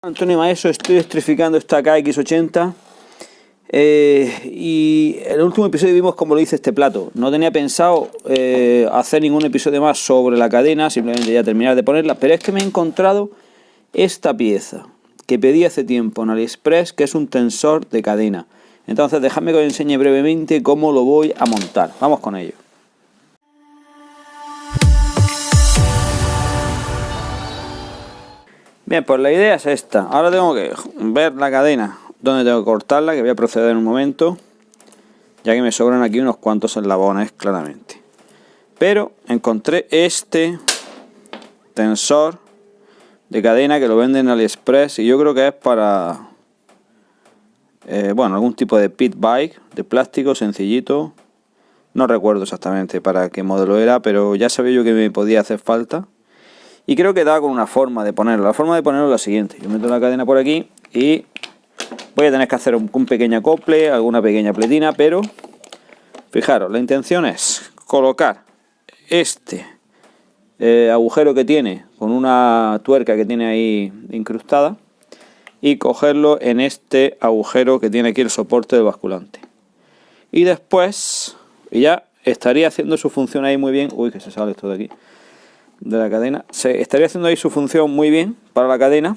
Antonio Maeso, estoy electrificando esta KX80 y en el último episodio vimos cómo lo hice este plato. No tenía pensado hacer ningún episodio más sobre la cadena, simplemente ya terminar de ponerla, pero es que me he encontrado esta pieza que pedí hace tiempo en AliExpress, que es un tensor de cadena. Entonces dejadme que os enseñe brevemente cómo lo voy a montar. Vamos con ello. Bien, pues la idea es esta. Ahora tengo que ver la cadena, donde tengo que cortarla, que voy a proceder en un momento, ya que me sobran aquí unos cuantos eslabones, claramente. Pero encontré este tensor de cadena que lo venden en AliExpress y yo creo que es para, bueno, algún tipo de pit bike, de plástico sencillito. No recuerdo exactamente para qué modelo era, pero ya sabía yo que me podía hacer falta. Y creo que da con una forma de ponerlo. La forma de ponerlo es la siguiente. Yo meto la cadena por aquí y voy a tener que hacer un pequeño acople, alguna pequeña pletina, pero fijaros, la intención es colocar este agujero que tiene con una tuerca que tiene ahí incrustada y cogerlo en este agujero que tiene aquí el soporte del basculante. Y después, y ya estaría haciendo su función ahí muy bien. Uy, que se sale esto de aquí. De la cadena, se estaría haciendo ahí su función muy bien para la cadena,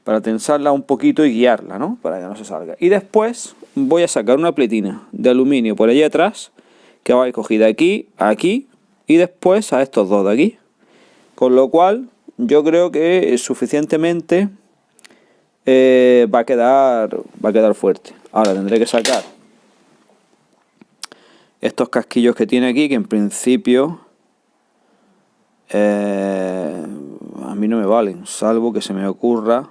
para tensarla un poquito y guiarla, ¿no? Para que no se salga. Y después voy a sacar una pletina de aluminio por allí atrás, que va a ir cogida aquí, aquí y después a estos dos de aquí. Con lo cual yo creo que suficientemente va a quedar fuerte. Ahora tendré que sacar estos casquillos que tiene aquí, que en principio a mí no me valen, salvo que se me ocurra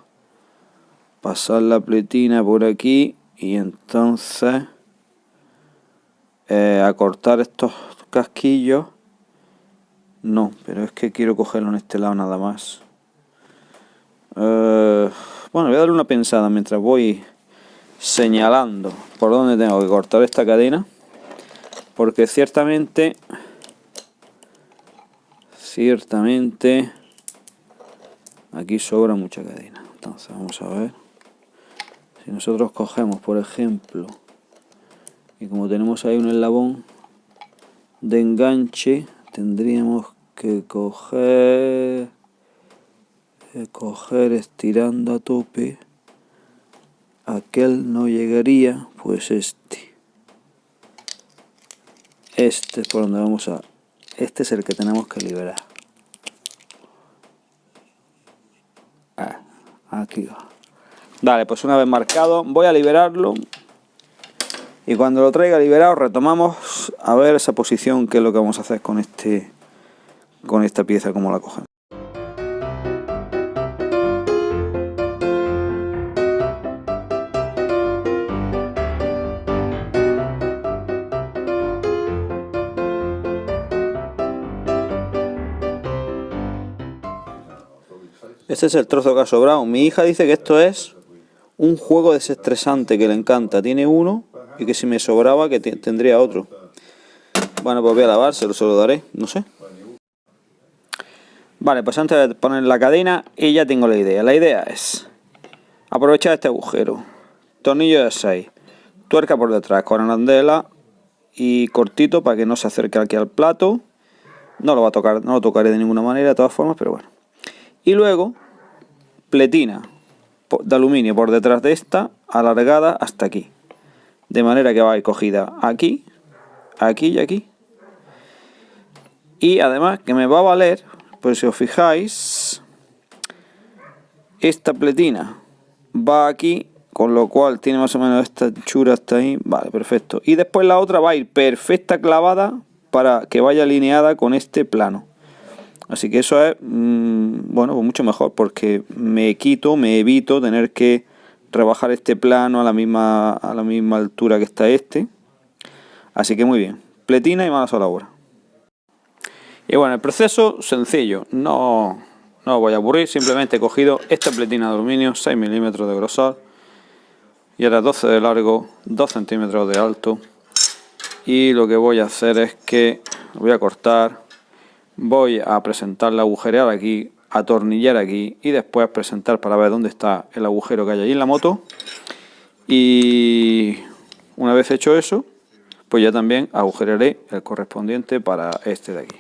pasar la pletina por aquí y entonces acortar estos casquillos. No, pero es que quiero cogerlo en este lado nada más. Bueno, voy a darle una pensada mientras voy señalando por dónde tengo que cortar esta cadena, porque ciertamente aquí sobra mucha cadena. Entonces vamos a ver si nosotros cogemos, por ejemplo, y como tenemos ahí un eslabón de enganche, tendríamos que coger estirando a tope. Aquel no llegaría, pues este es por donde vamos a... Este es el que tenemos que liberar. Aquí va. Vale, pues una vez marcado voy a liberarlo. Y cuando lo traiga liberado retomamos a ver esa posición, que es lo que vamos a hacer con esta pieza, cómo la cogemos. Este es el trozo que ha sobrado. Mi hija dice que esto es un juego desestresante que le encanta. Tiene uno y que si me sobraba que tendría otro. Bueno, pues voy a lavárselo, se lo daré, no sé. Vale, pues antes de poner la cadena, y ya tengo la idea. La idea es aprovechar este agujero. Tornillo de 6. Tuerca por detrás con arandela y cortito para que no se acerque aquí al plato. No lo va a tocar, no lo tocaré de ninguna manera de todas formas, pero bueno. Y luego pletina de aluminio por detrás de esta, alargada hasta aquí, de manera que va a ir cogida aquí, aquí y aquí. Y además que me va a valer, pues si os fijáis, esta pletina va aquí, con lo cual tiene más o menos esta anchura hasta ahí. Vale, perfecto. Y después la otra va a ir perfecta clavada para que vaya alineada con este plano. Así que eso es, bueno, pues mucho mejor, porque me evito tener que rebajar este plano a la misma altura que está este. Así que muy bien, pletina y manos a la obra. Y bueno, el proceso sencillo, no voy a aburrir, simplemente he cogido esta pletina de aluminio, 6 milímetros de grosor, y ahora 12 de largo, 2 centímetros de alto. Y lo que voy a hacer es que lo voy a cortar. Voy a presentar la agujereada aquí atornillar aquí y después presentar para ver dónde está el agujero que hay allí en la moto. Y una vez hecho eso, pues ya también agujeraré el correspondiente para este de aquí.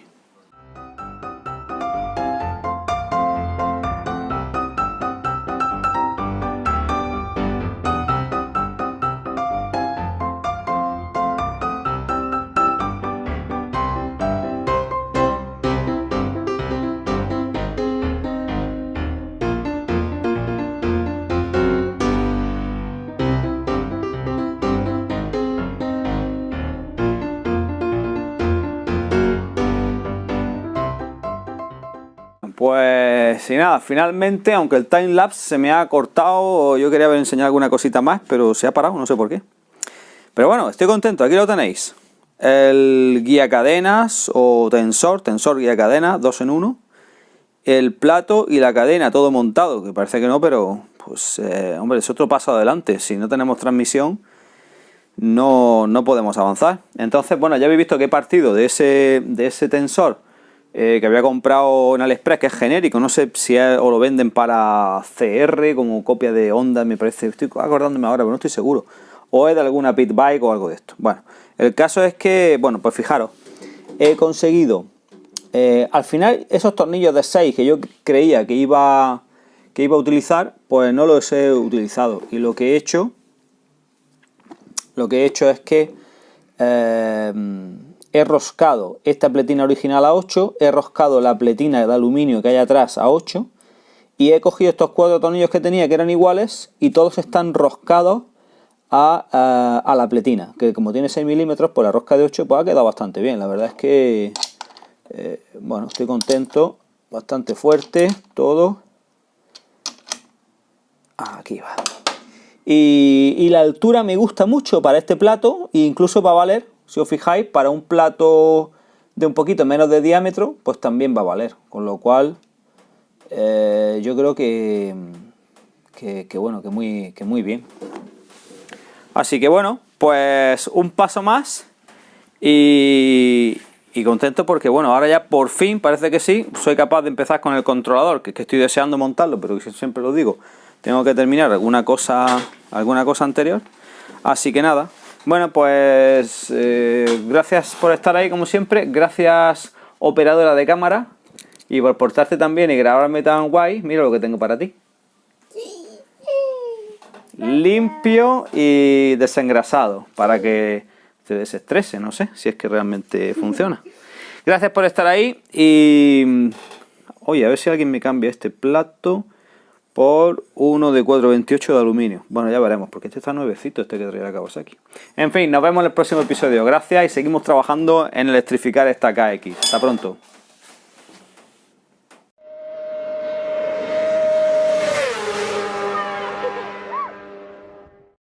Pues y nada, finalmente, aunque el timelapse se me ha cortado, yo quería haber enseñado alguna cosita más, pero se ha parado, no sé por qué. Pero bueno, estoy contento, aquí lo tenéis. El guía cadenas o tensor guía cadenas, 2 en 1. El plato y la cadena, todo montado, que parece que no, pero pues hombre, es otro paso adelante. Si no tenemos transmisión, no podemos avanzar. Entonces, bueno, ya habéis visto que he partido de ese tensor que había comprado en AliExpress, que es genérico, no sé si o lo venden para CR como copia de Honda, me parece, estoy acordándome ahora, pero no estoy seguro, o es de alguna pit bike o algo de esto. Bueno, el caso es que, bueno, pues fijaros, he conseguido, al final esos tornillos de 6 que yo creía que iba a utilizar, pues no los he utilizado, y lo que he hecho es que he roscado esta pletina original a 8, he roscado la pletina de aluminio que hay atrás a 8 y he cogido estos 4 tornillos que tenía que eran iguales y todos están roscados a la pletina, que como tiene 6 milímetros, pues la rosca de 8 pues ha quedado bastante bien. La verdad es que, bueno, estoy contento, bastante fuerte todo. Aquí va. Y la altura me gusta mucho para este plato e incluso va a valer. Si os fijáis, para un plato de un poquito menos de diámetro, pues también va a valer. Con lo cual, yo creo que bueno, que muy bien. Así que bueno, pues un paso más y contento porque bueno, ahora ya por fin parece que sí, soy capaz de empezar con el controlador, que estoy deseando montarlo, pero que siempre lo digo, tengo que terminar alguna cosa anterior. Así que nada. Bueno, pues gracias por estar ahí como siempre, gracias operadora de cámara y por portarte tan bien y grabarme tan guay. Mira lo que tengo para ti. Limpio y desengrasado para que te desestrese, no sé si es que realmente funciona. Gracias por estar ahí y oye, a ver si alguien me cambia este plato por uno de 428 de aluminio. Bueno, ya veremos, porque este está nuevecito, este que traía la Kawasaki. En fin, nos vemos en el próximo episodio. Gracias y seguimos trabajando en electrificar esta KX. Hasta pronto.